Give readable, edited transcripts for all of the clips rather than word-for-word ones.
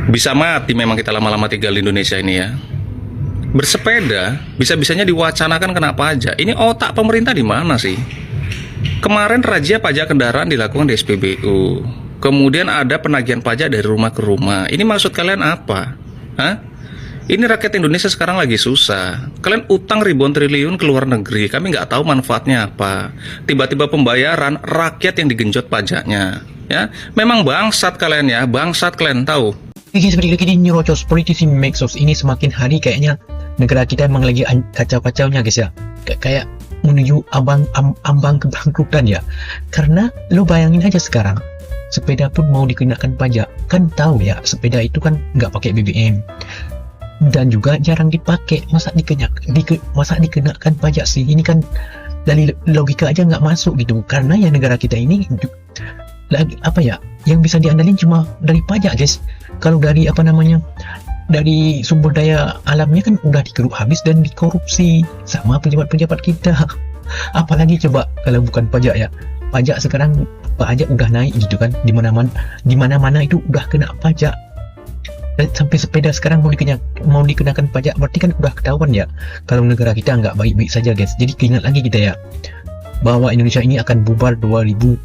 Bisa mati memang kita lama-lama tinggal di Indonesia ini ya. Bersepeda bisa-bisanya diwacanakan kena pajak. Ini otak pemerintah di mana sih? Kemarin razia pajak kendaraan dilakukan di SPBU. Kemudian ada penagihan pajak dari rumah ke rumah. Ini maksud kalian apa? Hah? Ini rakyat Indonesia sekarang lagi susah. Kalian utang ribuan triliun ke luar negeri. Kami nggak tahu manfaatnya apa. Tiba-tiba pembayaran rakyat yang digenjot pajaknya. Ya, memang bangsat kalian ya. Bangsat kalian tahu. Oke, seperti ini nyerocos politisi Maxos ini semakin hari kayaknya negara kita emang lagi kacau-kacaunya guys ya. Kayak menuju ambang kebangkrutan ya. Karena lo bayangin aja sekarang, sepeda pun mau dikenakan pajak. Kan tahu ya, sepeda itu kan nggak pakai BBM. Dan juga jarang dipakai. Masa dikenakan pajak sih? Ini kan dari logika aja nggak masuk gitu. Karena ya negara kita ini lagi apa ya, yang bisa diandalin cuma dari pajak guys. Kalau dari dari sumber daya alamnya kan udah digeruk habis dan dikorupsi sama pejabat-pejabat kita. Apalagi coba kalau bukan pajak ya. Pajak sekarang pajak udah naik gitu kan, di mana-mana itu udah kena pajak. Dan sampai sepeda sekarang mau dikenakan pajak, berarti kan udah ketahuan ya kalau negara kita nggak baik-baik saja guys. Jadi ingat lagi kita ya, bahwa Indonesia ini akan bubar 2030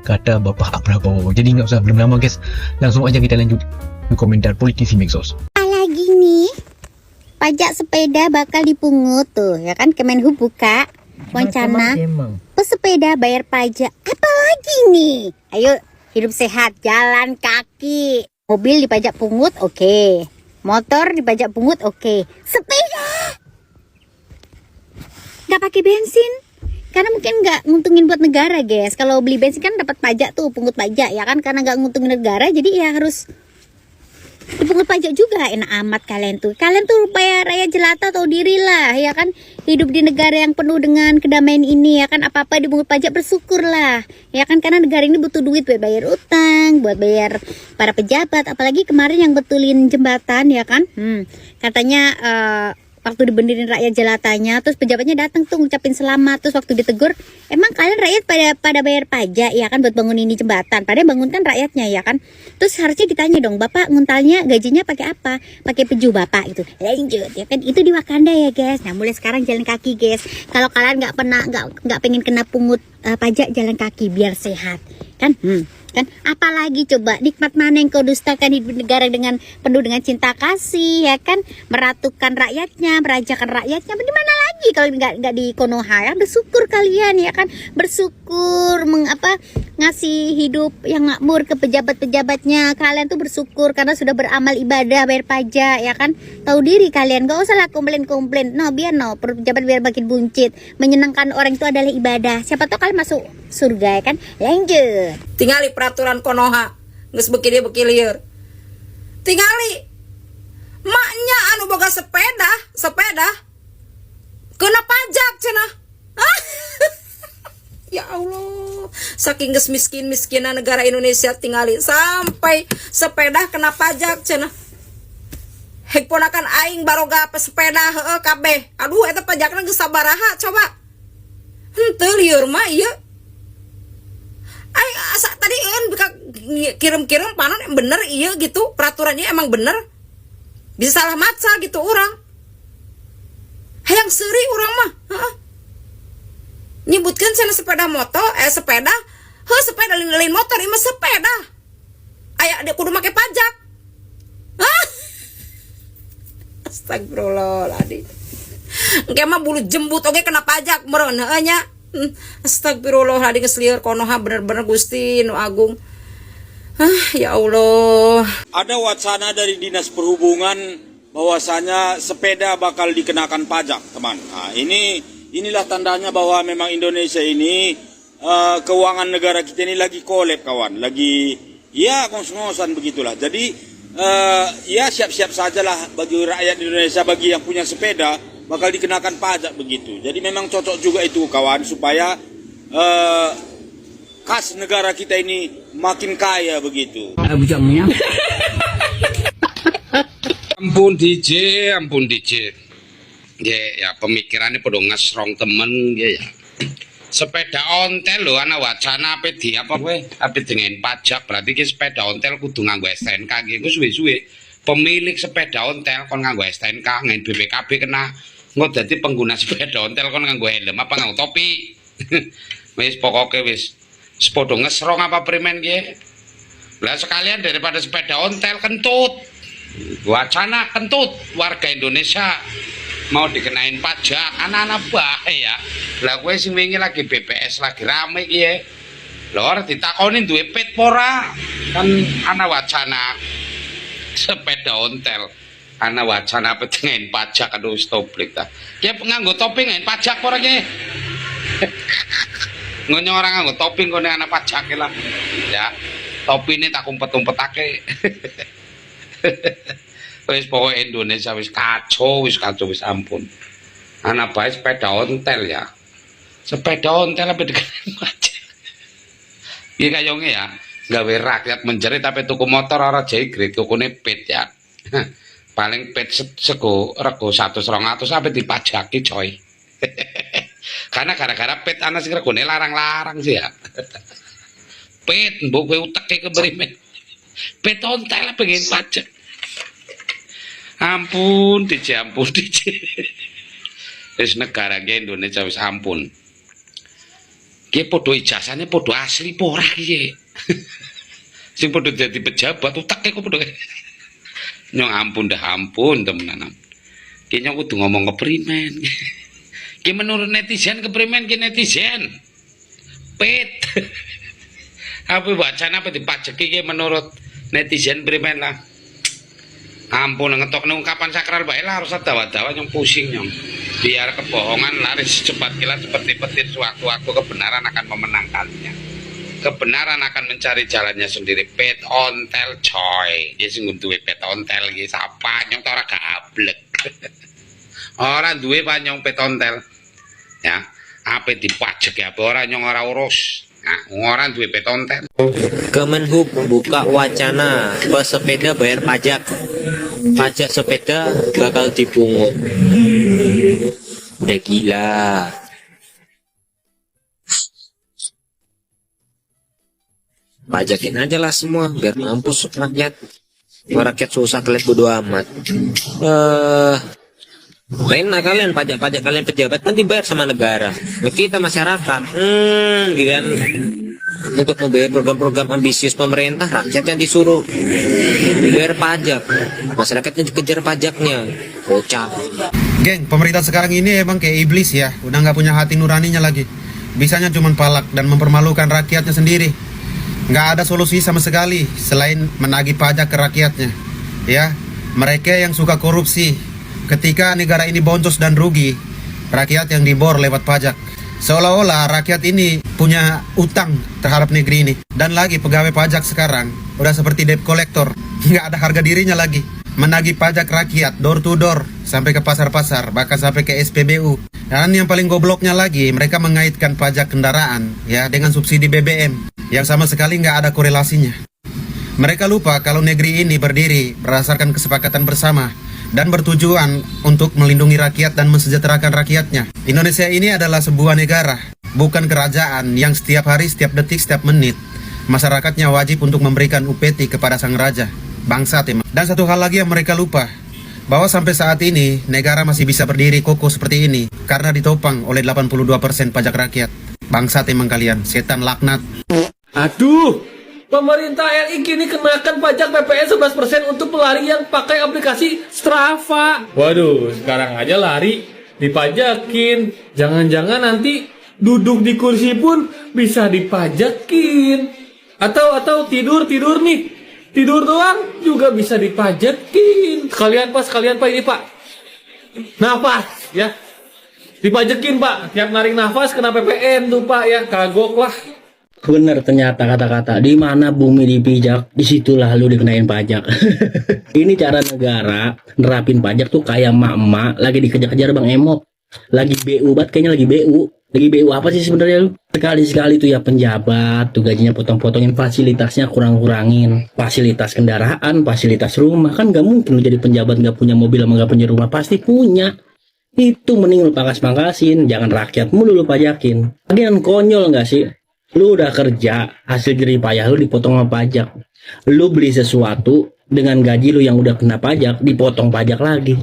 kata Bapak Prabowo. Jadi nggak usah belum lama guys, langsung aja kita lanjut ke komentar politisi Maxos. Lagi nih, pajak sepeda bakal dipungut tuh ya kan. Kemenhub buka wacana pesepeda bayar pajak. Apalagi nih, ayo hidup sehat, jalan kaki. Mobil dipajak pungut, oke. Motor dipajak pungut, oke. Sepeda nggak pakai bensin, karena mungkin nggak nguntungin buat negara guys. Kalau beli bensin kan dapat pajak tuh, pungut pajak ya kan. Karena nggak nguntungin negara, jadi ya harus dipungut pajak juga. Enak amat kalian tuh bayar rakyat jelata, tahu diri lah ya kan. Hidup di negara yang penuh dengan kedamaian ini ya kan, apa-apa dipungut pajak, bersyukur lah ya kan. Karena negara ini butuh duit buat bayar utang, buat bayar para pejabat. Apalagi kemarin yang betulin jembatan ya kan, katanya waktu dibenerin rakyat jelatanya, terus pejabatnya datang tuh ngucapin selamat. Terus waktu ditegur, emang kalian rakyat pada bayar pajak ya kan buat bangun ini jembatan, padahal bangun kan rakyatnya ya kan. Terus harusnya ditanya dong, bapak nguntalnya gajinya pakai apa? Pakai peju bapak itu. Lanjut ya kan, itu di Wakanda ya guys. Nah mulai sekarang jalan kaki guys. Kalau kalian nggak pengen kena pungut pajak, jalan kaki biar sehat kan. Kan apalagi coba, nikmat mana yang kau dustakan hidup negara dengan penuh dengan cinta kasih ya kan, meratukan rakyatnya, merajakan rakyatnya. Bagaimana lagi kalau nggak di Konoha ya? Bersyukur kalian ya kan, bersyukur ngasih hidup yang makmur ke pejabat-pejabatnya. Kalian tuh bersyukur karena sudah beramal ibadah, bayar pajak ya kan. Tahu diri kalian, gak usah lah komplain. Pejabat biar makin buncit. Menyenangkan orang itu adalah ibadah. Siapa tahu kalian masuk surga ya kan. Lanjut, tingali peraturan Konoha geus beki lieur. Tingali maknya anu boga sepeda kena pajak cenah. Ya Allah, saking geus miskin-miskinna negara Indonesia tingali sampai sepeda kena pajak cenah. Hek ponakan aing baroga pesepeda heueuh kabeh. Aduh eta pajakna geus sabaraha coba. Henteu lieur mah ieu. Aing asa tadi bika kirim-kirim panon yang bener iya gitu, peraturannya emang bener. Bisa salah maca gitu orang. Hayang seuri orang mah, nyebutkan sana sepeda motor, sepeda lain motor, ini mah sepeda. Aya dia kudu make pajak. Astagfirullahaladzim. Engke mah bulu jembut oge kena pajak meureun heuh nya. Astagfirullahaladzim, geus lieur Konoha bener-bener Gusti nu Agung. Ya Allah. Ada wacana dari Dinas Perhubungan bahwasanya sepeda bakal dikenakan pajak, teman. Nah, inilah tandanya bahwa memang Indonesia ini keuangan negara kita ini lagi kolab kawan, lagi ya ngos-ngosan begitulah. Jadi ya siap-siap sajalah bagi rakyat Indonesia, bagi yang punya sepeda bakal dikenakan pajak begitu. Jadi memang cocok juga itu kawan, supaya kas negara kita ini makin kaya begitu. Ampun DJ. Ya pemikirannya podo ngasrong temen dia ya. sepeda ontel lho ana wacana ape di apa kowe ape dengan pajak berarti ki sepeda ontel kudu nganggo STNK ki suwe-suwe pemilik sepeda ontel kon nganggo STNK ngen BPKB kena engko dadi pengguna sepeda ontel kon nganggo helm apa nganggo topi wis pokoke wis padha ngesrong apa primen ki lah sekalian daripada sepeda ontel kentut wacana kentut warga Indonesia mau dikenain pajak anak-anak bahaya lah gue sing wingi lagi BPS lagi rame ya lor ditakonin duwe pit pora kan ana wacana sepeda ontel ana wacana pengen pajak aduh stoplik ta ya nganggo topi ngain pajak pora ki ngono orang nganggo topi ngene ana pajak lah ya topi ini tak umpet-umpetake wis pokoke Indonesia wis kacau wis ampun anak bae sepeda ontel ya sepeda ontel apa dikenain pajak iki kayonge ya gawe rakyat menjerit tapi tuku motor ora jegret tukune pit ya paling pit sego rego 100-200 sampai dipajaki coy karena gara-gara pit ana sing regone larang-larang sih ya pit mbok kowe uteke kebrimen pit ontel pengen pajak ampun DJ wis negara ki Indonesia wis ampun ki padha ijazahne padha asli apa ora ki sing padha dadi pejabat uteke kok padha nyong ampun dah ampun temenan ki nyong kudu ngomong keprimen ki menurut netizen keprimen ki netizen pit apa wacana apa dipajeki ki menurut netizen primen lah ampun ngetok ungkapan sakral bae lah harus dawa-dawa yang pusing nyong biar kebohongan laris secepat kilat seperti petir sewaktu-waktu kebenaran akan memenangkannya kebenaran akan mencari jalannya sendiri pet ontel coy dia sing duwe pet ontel iki sapa nyong ora gablek ora duwe panyong pet ontel ya apa dipajek ya ora nyong ora urus nah, orang duwe pet ontel Kemenhub buka wacana pesepeda bayar pajak. Pajak sepeda bakal dipungut. Udah gila. Pajakin aja lah semua biar mampus rakyat. Rakyat susah kalian bodo amat. Enak kalian pajak kalian pejabat kan dibayar sama negara. Kita masyarakat. Kan untuk membayar program-program ambisius pemerintah, rakyatnya disuruh bayar pajak, masyarakatnya dikejar pajaknya. Kocak. Geng, pemerintah sekarang ini emang kayak iblis ya, udah nggak punya hati nuraninya lagi. Bisanya cuma palak dan mempermalukan rakyatnya sendiri. Nggak ada solusi sama sekali selain menagih pajak ke rakyatnya. Ya, mereka yang suka korupsi. Ketika negara ini boncos dan rugi, rakyat yang dibor lewat pajak. Seolah-olah rakyat ini punya utang terhadap negeri ini. Dan lagi pegawai pajak sekarang udah seperti debt collector, nggak ada harga dirinya lagi. Menagih pajak rakyat door to door sampai ke pasar-pasar, bahkan sampai ke SPBU. Dan yang paling gobloknya lagi, mereka mengaitkan pajak kendaraan ya dengan subsidi BBM yang sama sekali nggak ada korelasinya. Mereka lupa kalau negeri ini berdiri berdasarkan kesepakatan bersama dan bertujuan untuk melindungi rakyat dan mensejahterakan rakyatnya. Indonesia ini adalah sebuah negara, bukan kerajaan yang setiap hari, setiap detik, setiap menit masyarakatnya wajib untuk memberikan upeti kepada sang raja. Bangsat emang. Dan satu hal lagi yang mereka lupa, bahwa sampai saat ini negara masih bisa berdiri kokoh seperti ini karena ditopang oleh 82% pajak rakyat. Bangsat emang kalian, setan laknat. Aduh, pemerintah RI kini kenakan pajak PPN 11% untuk pelari yang pakai aplikasi Strava. Waduh, sekarang aja lari dipajakin. Jangan-jangan nanti duduk di kursi pun bisa dipajakin. Atau tidur nih. Tidur doang juga bisa dipajakin. Kalian Pak ini Pak. Nafas ya. Dipajakin Pak. Tiap narik nafas kena PPN tuh Pak ya. Kagok lah. Bener ternyata kata-kata di mana bumi dipijak disitulah lu dikenain pajak. Ini cara negara nerapin pajak tuh kayak emak-emak lagi dikejar-kejar Bang Emok, lagi BU banget kayaknya, lagi BU apa sih sebenarnya lu? Sekali-sekali tuh ya penjabat tuh gajinya potong-potongin, fasilitasnya kurang-kurangin, fasilitas kendaraan, fasilitas rumah. Kan gak mungkin lu jadi penjabat gak punya mobil sama gak punya rumah, pasti punya. Itu mending lu pangkas-pangkasin, jangan rakyat mulu lu pajakin. Lagian konyol nggak sih? Lu udah kerja, hasil jerih payah lu dipotong sama pajak. Lu beli sesuatu dengan gaji lu yang udah kena pajak, dipotong pajak lagi.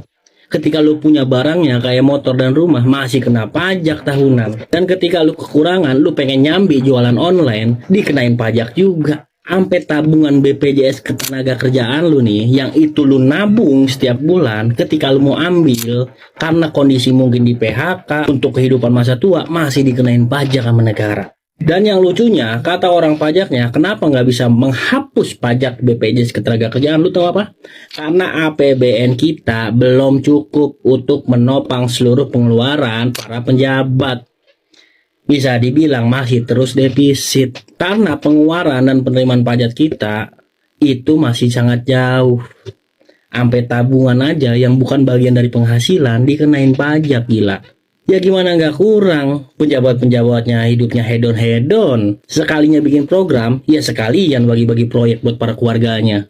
Ketika lu punya barangnya kayak motor dan rumah, masih kena pajak tahunan. Dan ketika lu kekurangan, lu pengen nyambi jualan online, dikenain pajak juga. Sampai tabungan BPJS Ketenagakerjaan lu nih, yang itu lu nabung setiap bulan, ketika lu mau ambil, karena kondisi mungkin di PHK, untuk kehidupan masa tua, masih dikenain pajak sama negara. Dan yang lucunya, kata orang pajaknya, kenapa nggak bisa menghapus pajak BPJS Ketenagakerjaan? Lu tahu apa? Karena APBN kita belum cukup untuk menopang seluruh pengeluaran para penjabat. Bisa dibilang masih terus defisit. Karena pengeluaran dan penerimaan pajak kita itu masih sangat jauh. Sampai tabungan aja yang bukan bagian dari penghasilan dikenain pajak, gila. Ya gimana nggak kurang, penjabat-penjabatnya hidupnya hedon-hedon. Sekalinya bikin program, ya sekalian bagi-bagi proyek buat para keluarganya.